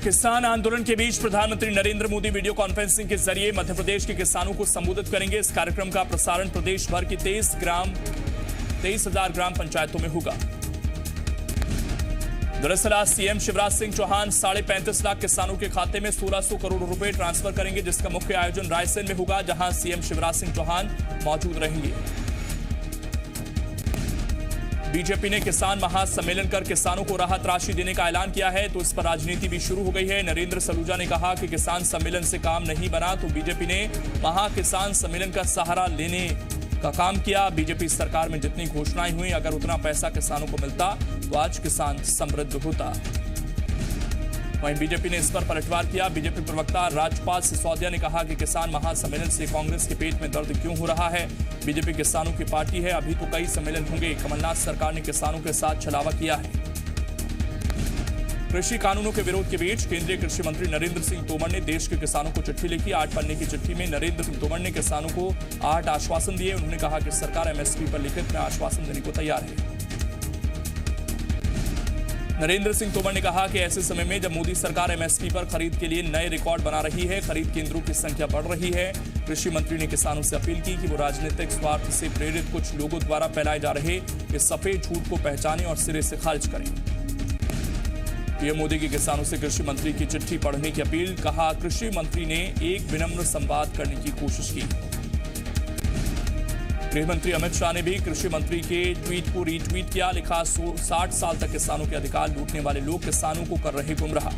किसान आंदोलन के बीच प्रधानमंत्री नरेंद्र मोदी वीडियो कॉन्फ्रेंसिंग के जरिए मध्य प्रदेश के किसानों को संबोधित करेंगे। इस कार्यक्रम का प्रसारण प्रदेश भर की 23,000 ग्राम पंचायतों में होगा। दरअसल आज सीएम शिवराज सिंह चौहान 35.5 लाख किसानों के खाते में 1600 करोड़ रुपए ट्रांसफर करेंगे, जिसका मुख्य आयोजन रायसेन में होगा, जहां सीएम शिवराज सिंह चौहान मौजूद रहेंगे। बीजेपी ने किसान महासम्मेलन कर किसानों को राहत राशि देने का ऐलान किया है, तो इस पर राजनीति भी शुरू हो गई है। नरेंद्र सलूजा ने कहा कि किसान सम्मेलन से काम नहीं बना तो बीजेपी ने महाकिसान सम्मेलन का सहारा लेने का काम किया। बीजेपी सरकार में जितनी घोषणाएं हुई, अगर उतना पैसा किसानों को मिलता तो आज किसान समृद्ध होता। वहीं बीजेपी ने इस पर पलटवार किया। बीजेपी प्रवक्ता राजपाल सिसोदिया ने कहा कि किसान महासम्मेलन से कांग्रेस के पेट में दर्द क्यों हो रहा है। बीजेपी किसानों की पार्टी है, अभी तो कई सम्मेलन होंगे। कमलनाथ सरकार ने किसानों के साथ छलावा किया है। कृषि कानूनों के विरोध के बीच केंद्रीय कृषि मंत्री नरेंद्र सिंह तोमर ने देश के किसानों को चिट्ठी लिखी। 8 पन्ने की चिट्ठी में नरेंद्र सिंह तोमर ने किसानों को 8 आश्वासन दिए। उन्होंने कहा कि सरकार एमएसपी पर लिखित में आश्वासन देने को तैयार है। नरेंद्र सिंह तोमर ने कहा कि ऐसे समय में जब मोदी सरकार एमएसपी पर खरीद के लिए नए रिकॉर्ड बना रही है, खरीद केंद्रों की संख्या बढ़ रही है, कृषि मंत्री ने किसानों से अपील की कि वो राजनीतिक स्वार्थ से प्रेरित कुछ लोगों द्वारा फैलाए जा रहे इस सफेद झूठ को पहचानें और सिरे से खारिज करें। पीएम मोदी की किसानों से कृषि मंत्री की चिट्ठी पढ़ने की अपील। कहा कृषि मंत्री ने एक विनम्र संवाद करने की कोशिश की। गृह मंत्री अमित शाह ने भी कृषि मंत्री के ट्वीट को रीट्वीट किया। लिखा 60 साल तक किसानों के अधिकार लूटने वाले लोग किसानों को कर रहे गुमराह।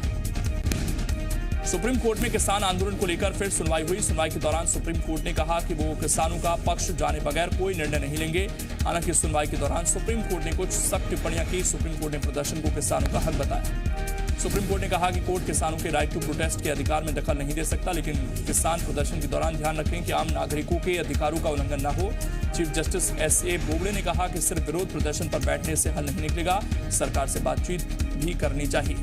सुप्रीम कोर्ट में किसान आंदोलन को लेकर फिर सुनवाई हुई। सुनवाई के दौरान सुप्रीम कोर्ट ने कहा कि वो किसानों का पक्ष जाने बगैर कोई निर्णय नहीं लेंगे। हालांकि सुनवाई के दौरान सुप्रीम कोर्ट ने कुछ सख्त टिप्पणियां की। सुप्रीम कोर्ट ने प्रदर्शन को किसानों का हक बताया। सुप्रीम कोर्ट ने कहा कि कोर्ट किसानों के राइट टू प्रोटेस्ट के अधिकार में दखल नहीं दे सकता, लेकिन किसान प्रदर्शन के दौरान ध्यान रखें कि आम नागरिकों के अधिकारों का उल्लंघन न हो। चीफ जस्टिस एसए बोबड़े ने कहा कि सिर्फ विरोध प्रदर्शन पर बैठने से हल नहीं निकलेगा, सरकार से बातचीत भी करनी चाहिए।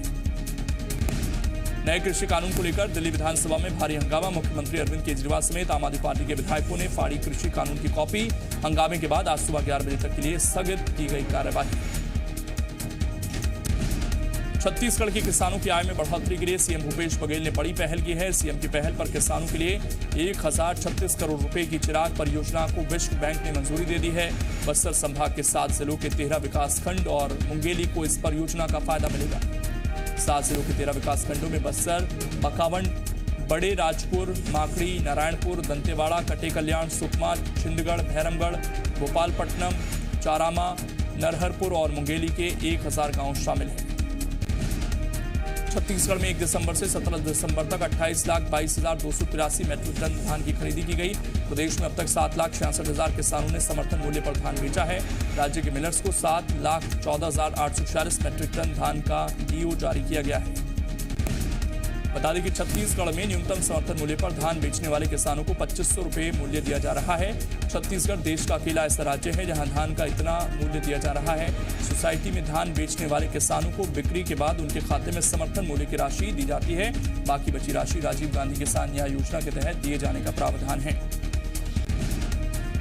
नए कृषि कानून को लेकर दिल्ली विधानसभा में भारी हंगामा। मुख्यमंत्री अरविंद केजरीवाल समेत आम आदमी पार्टी के विधायकों ने फाड़ी कृषि कानून की कॉपी। हंगामे के बाद आज सुबह 11 बजे तक के लिए स्थगित की गई कार्यवाही। छत्तीसगढ़ के किसानों की आय में बढ़ोतरी के लिए सीएम भूपेश बघेल ने बड़ी पहल की है। सीएम की पहल पर किसानों के लिए 1036 करोड़ रुपए की चिराग परियोजना को विश्व बैंक ने मंजूरी दे दी है। बस्तर संभाग के 7 जिलों के 13 विकासखंड और मुंगेली को इस परियोजना का फायदा मिलेगा। 7 जिलों के 13 विकासखंडों में बस्तर, बकावंड, बड़े राजपुर, माकड़ी, नारायणपुर, दंतेवाड़ा, कटेकल्याण, सुकमा, छिंदगढ़, भैरमगढ़, भोपालपट्टनम, चारामा, नरहरपुर और मुंगेली के 1000 गांव शामिल हैं। छत्तीसगढ़ में 1 दिसंबर से 17 दिसंबर तक 28,22,283 मैट्रिक टन धान की खरीदी की गई। प्रदेश में अब तक 7,66,000 किसानों ने समर्थन मूल्य पर धान बेचा है। राज्य के मिलर्स को 7,14,846 मैट्रिक टन धान का डीओ जारी किया गया है। बता दें कि छत्तीसगढ़ में न्यूनतम समर्थन मूल्य पर धान बेचने वाले किसानों को 2500 रुपये मूल्य दिया जा रहा है। छत्तीसगढ़ देश का अकेला ऐसा राज्य है जहां धान का इतना मूल्य दिया जा रहा है। सोसाइटी में धान बेचने वाले किसानों को बिक्री के बाद उनके खाते में समर्थन मूल्य की राशि दी जाती है। बाकी बची राशि राजीव गांधी किसान न्याय योजना के तहत दिए जाने का प्रावधान है।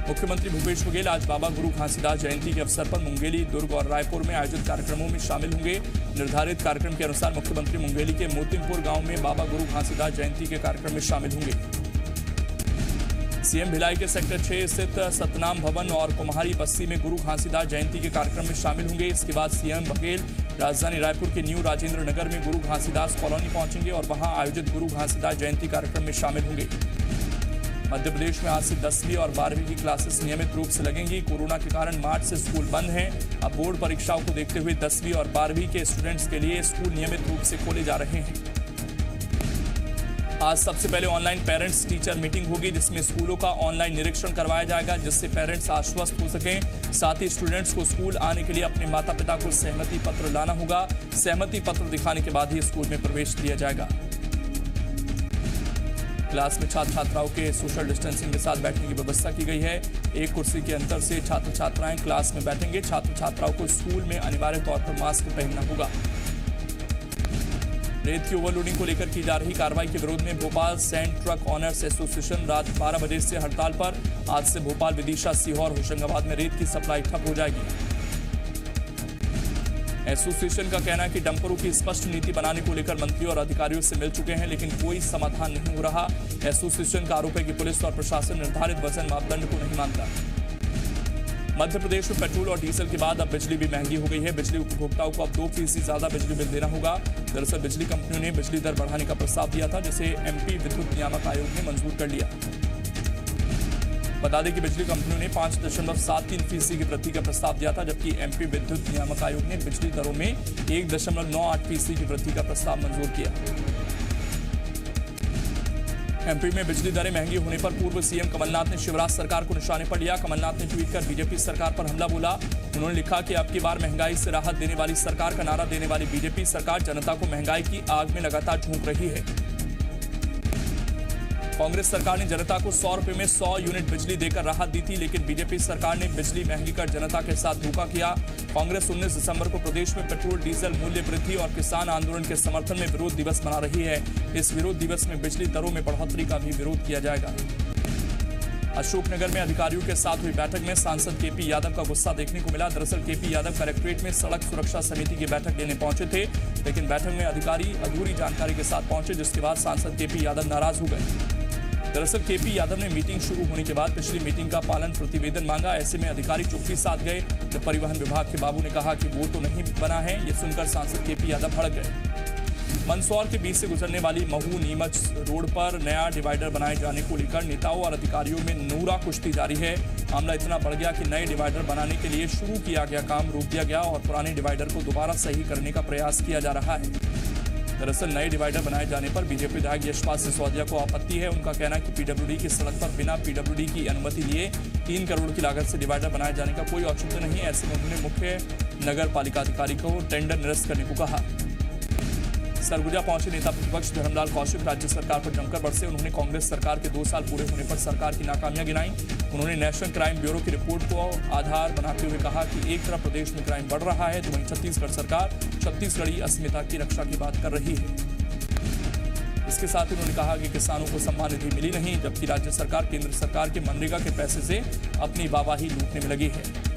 मुख्यमंत्री भूपेश बघेल आज बाबा गुरु घासीदास जयंती के अवसर पर मुंगेली, दुर्ग और रायपुर में आयोजित कार्यक्रमों में शामिल होंगे। निर्धारित कार्यक्रम के अनुसार मुख्यमंत्री मुंगेली के मोतिमपुर गांव में बाबा गुरु घासीदास जयंती के कार्यक्रम में शामिल होंगे। सीएम भिलाई के सेक्टर 6 स्थित सतनाम भवन और कुम्हारी बस्ती में गुरु घासीदास जयंती के कार्यक्रम में शामिल होंगे। इसके बाद सीएम बघेल राजधानी रायपुर के न्यू राजेंद्र नगर में गुरु घासीदास कॉलोनी पहुंचेंगे और वहां आयोजित गुरु घासीदास जयंती कार्यक्रम में शामिल होंगे। मध्य प्रदेश में आज से 10वीं और 12वीं की क्लासेस नियमित रूप से लगेंगी। कोरोना के कारण मार्च से स्कूल बंद हैं। अब बोर्ड परीक्षाओं को देखते हुए 10वीं और 12वीं के स्टूडेंट्स के लिए स्कूल नियमित रूप से खोले जा रहे हैं। आज सबसे पहले ऑनलाइन पेरेंट्स टीचर मीटिंग होगी, जिसमें स्कूलों का ऑनलाइन निरीक्षण करवाया जाएगा, जिससे पेरेंट्स आश्वस्त हो सकें। साथ ही स्टूडेंट्स को स्कूल आने के लिए अपने माता पिता को सहमति पत्र लाना होगा। सहमति पत्र दिखाने के बाद ही स्कूल में प्रवेश दिया जाएगा। क्लास में छात्र छात्राओं के सोशल डिस्टेंसिंग के साथ बैठने की व्यवस्था की गई है। एक कुर्सी के अंतर से छात्र छात्राएं क्लास में बैठेंगे। छात्र छात्राओं को स्कूल में अनिवार्य तौर पर मास्क पहनना होगा। रेत की ओवरलोडिंग को लेकर की जा रही कार्रवाई के विरोध में Bhopal sand truck owners association रात 12 बजे से हड़ताल पर। आज से भोपाल, विदिशा, सीहोर, होशंगाबाद में रेत की सप्लाई ठप हो जाएगी। एसोसिएशन का कहना है कि डंपरों की स्पष्ट नीति बनाने को लेकर मंत्री और अधिकारियों से मिल चुके हैं, लेकिन कोई समाधान नहीं हो रहा। एसोसिएशन का आरोप है कि पुलिस और प्रशासन निर्धारित वजन मापदंड को नहीं मानता। मध्य प्रदेश में पेट्रोल और डीजल के बाद अब बिजली भी महंगी हो गई है। बिजली उपभोक्ताओं को अब 2% ज्यादा बिजली बिल देना होगा। दरअसल बिजली कंपनियों ने बिजली दर बढ़ाने का प्रस्ताव दिया था, जिसे एमपी विद्युत नियामक आयोग ने मंजूर कर लिया। बता दें कि बिजली कंपनियों ने 5.73% की वृद्धि का प्रस्ताव दिया था, जबकि एमपी विद्युत नियामक आयोग ने बिजली दरों में 1.98% की वृद्धि का प्रस्ताव मंजूर किया। एमपी में बिजली दरें महंगी होने पर पूर्व सीएम कमलनाथ ने शिवराज सरकार को निशाने पर लिया। कमलनाथ ने ट्वीट कर बीजेपी सरकार पर हमला बोला। उन्होंने लिखा कि अब की बार महंगाई से राहत देने वाली सरकार का नारा देने वाली बीजेपी सरकार जनता को महंगाई की आग में लगातार झोंक रही है। कांग्रेस सरकार ने जनता को 100 रुपए में 100 यूनिट बिजली देकर राहत दी थी, लेकिन बीजेपी सरकार ने बिजली महंगी कर जनता के साथ धोखा किया। कांग्रेस 19 दिसंबर को प्रदेश में पेट्रोल डीजल मूल्य वृद्धि और किसान आंदोलन के समर्थन में विरोध दिवस मना रही है। इस विरोध दिवस में बिजली दरों में बढ़ोतरी का भी विरोध किया जाएगा। अशोकनगर में अधिकारियों के साथ हुई बैठक में सांसद केपी यादव का गुस्सा देखने को मिला। दरअसल केपी यादव कलेक्ट्रेट में सड़क सुरक्षा समिति की बैठक लेने पहुंचे थे, लेकिन बैठक में अधिकारी अधूरी जानकारी के साथ पहुंचे, जिसके बाद सांसद केपी यादव नाराज हो गए। दरअसल केपी यादव ने मीटिंग शुरू होने के बाद पिछली मीटिंग का पालन प्रतिवेदन मांगा। ऐसे में अधिकारी चुप्पी साध गए। जब परिवहन विभाग के बाबू ने कहा कि वो तो नहीं बना है, ये सुनकर सांसद केपी यादव भड़क गए। मंदसौर के बीच से गुजरने वाली महू नीमच रोड पर नया डिवाइडर बनाए जाने को लेकर नेताओं और अधिकारियों में नूरा कुश्ती जारी है। मामला इतना बढ़ गया कि नए डिवाइडर बनाने के लिए शुरू किया गया काम रोक दिया गया और पुराने डिवाइडर को दोबारा सही करने का प्रयास किया जा रहा है। दरअसल नए डिवाइडर बनाए जाने पर बीजेपी विधायक यशपाल सिसोदिया को आपत्ति है। उनका कहना है कि पीडब्ल्यूडी की सड़क पर बिना पीडब्ल्यूडी की अनुमति लिए 3 करोड़ की लागत से डिवाइडर बनाए जाने का कोई औचित्य नहीं है। ऐसे में उन्होंने मुख्य नगर पालिका अधिकारी को टेंडर निरस्त करने को कहा। सरगुजा पहुंचे नेता प्रतिपक्ष धर्मलाल कौशिक राज्य सरकार पर जमकर बरसे। उन्होंने कांग्रेस सरकार के 2 साल पूरे होने पर सरकार की नाकामियां गिनाई। उन्होंने नेशनल क्राइम ब्यूरो की रिपोर्ट को आधार बनाते हुए कहा कि एक तरफ प्रदेश में क्राइम बढ़ रहा है, तो वहीं छत्तीसगढ़ सरकार छत्तीसगढ़ी अस्मिता की रक्षा की बात कर रही है। इसके साथ ही उन्होंने कहा कि किसानों को सम्मान निधि मिली नहीं, जबकि राज्य सरकार केंद्र सरकार के मनरेगा के पैसे से अपनी वाहवाही लूटने में लगी है।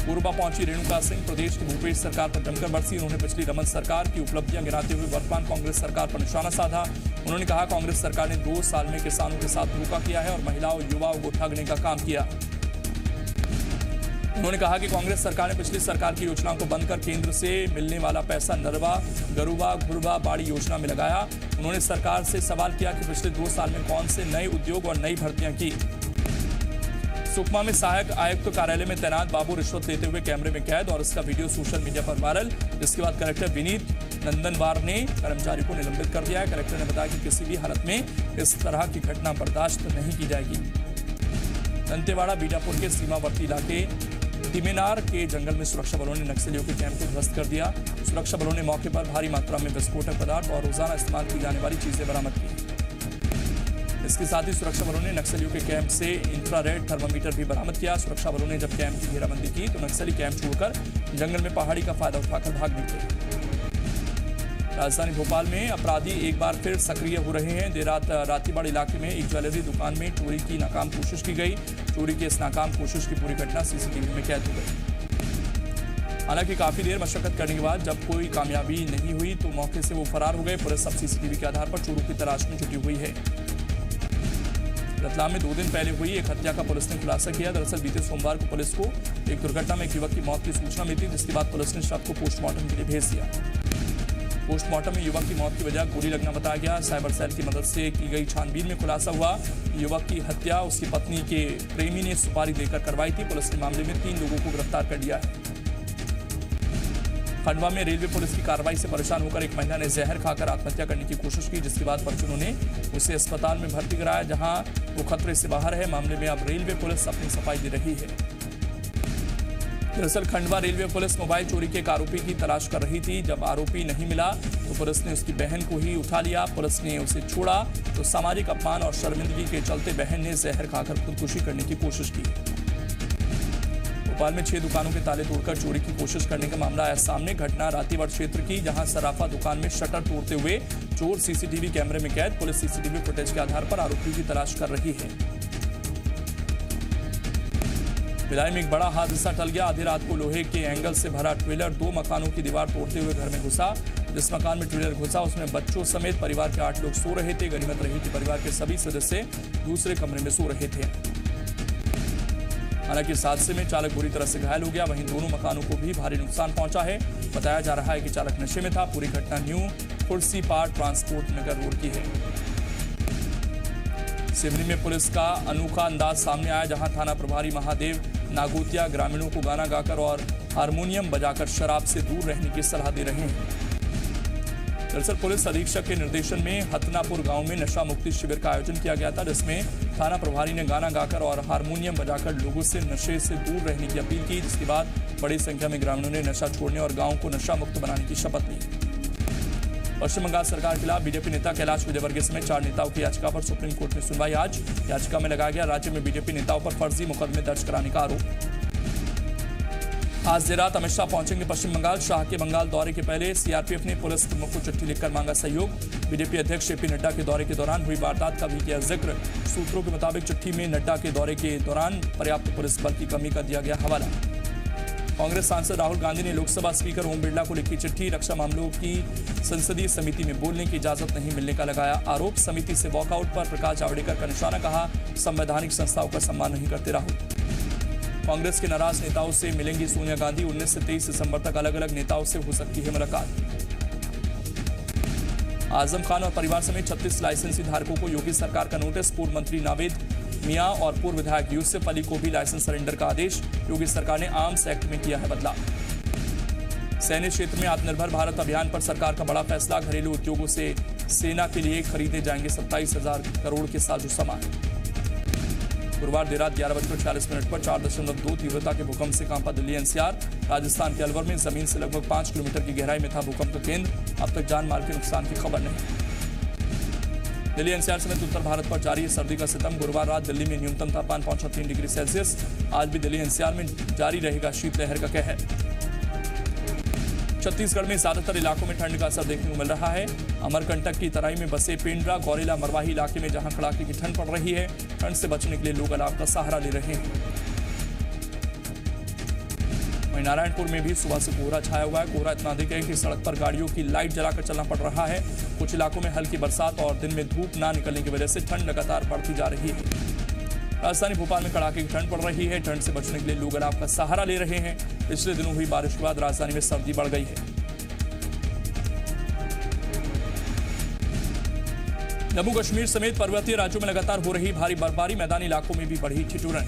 कोरबा पहुंची रेणुका सिंह प्रदेश की भूपेश सरकार पर जमकर बरसी। उन्होंने पिछली रमन सरकार की उपलब्धियां गिनाते हुए वर्तमान कांग्रेस सरकार पर निशाना साधा। उन्होंने कहा कांग्रेस सरकार ने 2 साल में किसानों के साथ धोखा किया है और महिलाओं युवाओं को ठगने का काम किया। उन्होंने कहा कि कांग्रेस सरकार ने पिछली सरकार की योजनाओं को बंद कर केंद्र से मिलने वाला पैसा नरवा, गरुवा, घुरवा, बाड़ी योजना में लगाया। उन्होंने सरकार से सवाल किया कि पिछले 2 साल में कौन से नए उद्योग और नई भर्तियां की। सुकमा में सहायक आयुक्त कार्यालय में तैनात बाबू रिश्वत लेते हुए कैमरे में कैद और इसका वीडियो सोशल मीडिया पर वायरल। जिसके बाद कलेक्टर विनीत नंदनवार ने कर्मचारी को निलंबित कर दिया है। कलेक्टर ने बताया कि किसी भी हालत में इस तरह की घटना बर्दाश्त नहीं की जाएगी। दंतेवाड़ा बीजापुर के सीमावर्ती इलाके तिमेनार के जंगल में सुरक्षा बलों ने नक्सलियों के कैंप को ध्वस्त कर दिया। सुरक्षा बलों ने मौके पर भारी मात्रा में विस्फोटक पदार्थ और रोजाना इस्तेमाल की जाने वाली चीजें बरामद की। इसके साथ ही सुरक्षा बलों ने नक्सलियों के कैंप से इंफ्रारेड थर्मामीटर भी बरामद किया। सुरक्षा बलों ने जब कैंप की घेराबंदी की तो नक्सली कैंप छोड़कर जंगल में पहाड़ी का फायदा उठाकर भाग निकले। राजधानी भोपाल में अपराधी एक बार फिर सक्रिय हो रहे हैं। देर रात रातीबाड़ इलाके में एक ज्वेलरी दुकान में चोरी की नाकाम कोशिश की गई। चोरी की इस नाकाम कोशिश की पूरी घटना सीसीटीवी में कैद हो गई। हालांकि काफी देर मशक्कत करने के बाद जब कोई कामयाबी नहीं हुई तो मौके से वो फरार हो गए। पुलिस अब सीसीटीवी के आधार पर चोरों की तलाश में जुटी हुई है। रतलाम में 2 दिन पहले हुई एक हत्या का पुलिस ने खुलासा किया। दरअसल बीते सोमवार को पुलिस को एक दुर्घटना में एक युवक की मौत की सूचना मिली थी, जिसके बाद पुलिस ने शव को पोस्टमार्टम के लिए भेज दिया। पोस्टमार्टम में युवक की मौत की वजह गोली लगना बताया गया। साइबर सेल की मदद से की गई छानबीन में खुलासा हुआ युवक की हत्या उसकी पत्नी के प्रेमी ने सुपारी देकर करवाई थी। पुलिस ने मामले में 3 लोगों को गिरफ्तार कर लिया है। खंडवा में रेलवे पुलिस की कार्रवाई से परेशान होकर एक महिला ने जहर खाकर आत्महत्या करने की कोशिश की, जिसके बाद परिजनों ने उसे अस्पताल में भर्ती कराया, जहां वो खतरे से बाहर है। मामले में अब रेलवे पुलिस अपनी सफाई दे रही है। दरअसल खंडवा रेलवे पुलिस मोबाइल चोरी के एक आरोपी की तलाश कर रही थी। जब आरोपी नहीं मिला तो पुलिस ने उसकी बहन को ही उठा लिया। पुलिस ने उसे छोड़ा तो सामाजिक अपमान और शर्मिंदगी के चलते बहन ने जहर खाकर खुदकुशी करने की कोशिश की। भोपाल में 6 दुकानों के ताले तोड़कर चोरी की कोशिश करने का मामला आया सामने। घटना रातीवाड़ क्षेत्र की, जहां सराफा दुकान में शटर तोड़ते हुए चोर सीसीटीवी कैमरे में कैद। पुलिस सीसीटीवी फुटेज के आधार पर आरोपी की तलाश कर रही है। भिलाई में एक बड़ा हादसा टल गया। आधी रात को लोहे के एंगल से भरा ट्रेलर 2 मकानों की दीवार तोड़ते हुए घर में घुसा। जिस मकान में ट्रेलर घुसा उसमें बच्चों समेत परिवार के 8 लोग सो रहे थे। गनीमत रही कि परिवार के सभी सदस्य दूसरे कमरे में सो रहे थे। हालांकि इस हादसे में चालक बुरी तरह से घायल हो गया। वहीं दोनों मकानों को भी भारी नुकसान पहुंचा है। बताया जा रहा है कि चालक नशे में था। पूरी घटना न्यू खुर्सीपार ट्रांसपोर्ट नगर रोड की है। सिवनी में पुलिस का अनोखा अंदाज सामने आया, जहां थाना प्रभारी महादेव नागोतिया ग्रामीणों को गाना गाकर और हारमोनियम बजाकर शराब से दूर रहने की सलाह दे रहे हैं। दरअसल पुलिस अधीक्षक के निर्देशन में हतनापुर गांव में नशा मुक्ति शिविर का आयोजन किया गया था, जिसमें थाना प्रभारी ने गाना गाकर और हारमोनियम बजाकर लोगों से नशे से दूर रहने की अपील की, जिसके बाद बड़ी संख्या में ग्रामीणों ने नशा छोड़ने और गांव को नशा मुक्त बनाने की शपथ ली। पश्चिम बंगाल सरकार के खिलाफ बीजेपी नेता कैलाश विजयवर्गीय समेत 4 नेताओं की याचिका पर सुप्रीम कोर्ट में सुनवाई आज। याचिका में लगाया गया राज्य में बीजेपी नेताओं पर फर्जी मुकदमे दर्ज कराने का आरोप। आज देर रात अमित शाह पहुंचेंगे पश्चिम बंगाल। शाह के बंगाल दौरे के पहले सीआरपीएफ ने पुलिस प्रमुख को चिट्ठी लिखकर मांगा सहयोग। बीजेपी अध्यक्ष जेपी नड्डा के दौरे के दौरान हुई वारदात का भी किया जिक्र। सूत्रों के मुताबिक चिट्ठी में नड्डा के दौरे के दौरान पर्याप्त पुलिस बल की कमी का दिया गया हवाला। कांग्रेस सांसद राहुल गांधी ने लोकसभा स्पीकर ओम बिरला को लिखी चिट्ठी। रक्षा मामलों की संसदीय समिति में बोलने की इजाजत नहीं मिलने का लगाया आरोप। समिति से वॉकआउट पर प्रकाश जावड़ेकर का निशाना, कहा संवैधानिक संस्थाओं का सम्मान नहीं करते राहुल। कांग्रेस के नाराज नेताओं से मिलेंगी सोनिया गांधी। 19 से 23 दिसंबर तक अलग अलग नेताओं से हो सकती है मुलाकात। आजम खान और परिवार समेत 36 लाइसेंसी धारकों को योगी सरकार का नोटिस। पूर्व मंत्री नावेद मियां और पूर्व विधायक यूसुफ अली को भी लाइसेंस सरेंडर का आदेश। योगी सरकार ने आर्म्स एक्ट में किया है बदलाव। सैन्य क्षेत्र में आत्मनिर्भर भारत अभियान पर सरकार का बड़ा फैसला। घरेलू उद्योगों से सेना के लिए खरीदे जाएंगे 27,000 करोड़ के साजो सामान। गुरुवार देर रात 11:46 पर 4.2 तीव्रता के भूकंप से कांपा दिल्ली एनसीआर। राजस्थान के अलवर में जमीन से लगभग 5 किलोमीटर की गहराई में था भूकंप का केंद्र। अब तक जान माल के नुकसान की खबर नहीं। दिल्ली एनसीआर समेत उत्तर भारत पर जारी सर्दी का सितम। गुरुवार रात दिल्ली में न्यूनतम तापमान पहुंचा 3 डिग्री सेल्सियस। आज भी दिल्ली एनसीआर में जारी रहेगा शीतलहर का कहर। छत्तीसगढ़ में ज्यादातर इलाकों में ठंड का असर देखने को मिल रहा है। अमरकंटक की तराई में बसे पेंड्रा, गौरेला, मरवाही इलाके में जहां कड़ाके की ठंड पड़ रही है, ठंड से बचने के लिए लोग अलाव का सहारा ले रहे हैं। वहीं नारायणपुर में भी सुबह से कोहरा छाया हुआ है। कोहरा इतना अधिक है कि सड़क पर गाड़ियों की लाइट जलाकर चलना पड़ रहा है। कुछ इलाकों में हल्की बरसात और दिन में धूप ना निकलने की वजह से ठंड लगातार बढ़ती जा रही है। राजधानी भोपाल में कड़ाके की ठंड पड़ रही है। ठंड से बचने के लिए लोग अलाव का सहारा ले रहे हैं। पिछले दिनों हुई बारिश के बाद राजधानी में सर्दी बढ़ गई है। जम्मू कश्मीर समेत पर्वतीय राज्यों में लगातार हो रही भारी बर्फबारी, मैदानी इलाकों में भी बढ़ी ठिठुरन।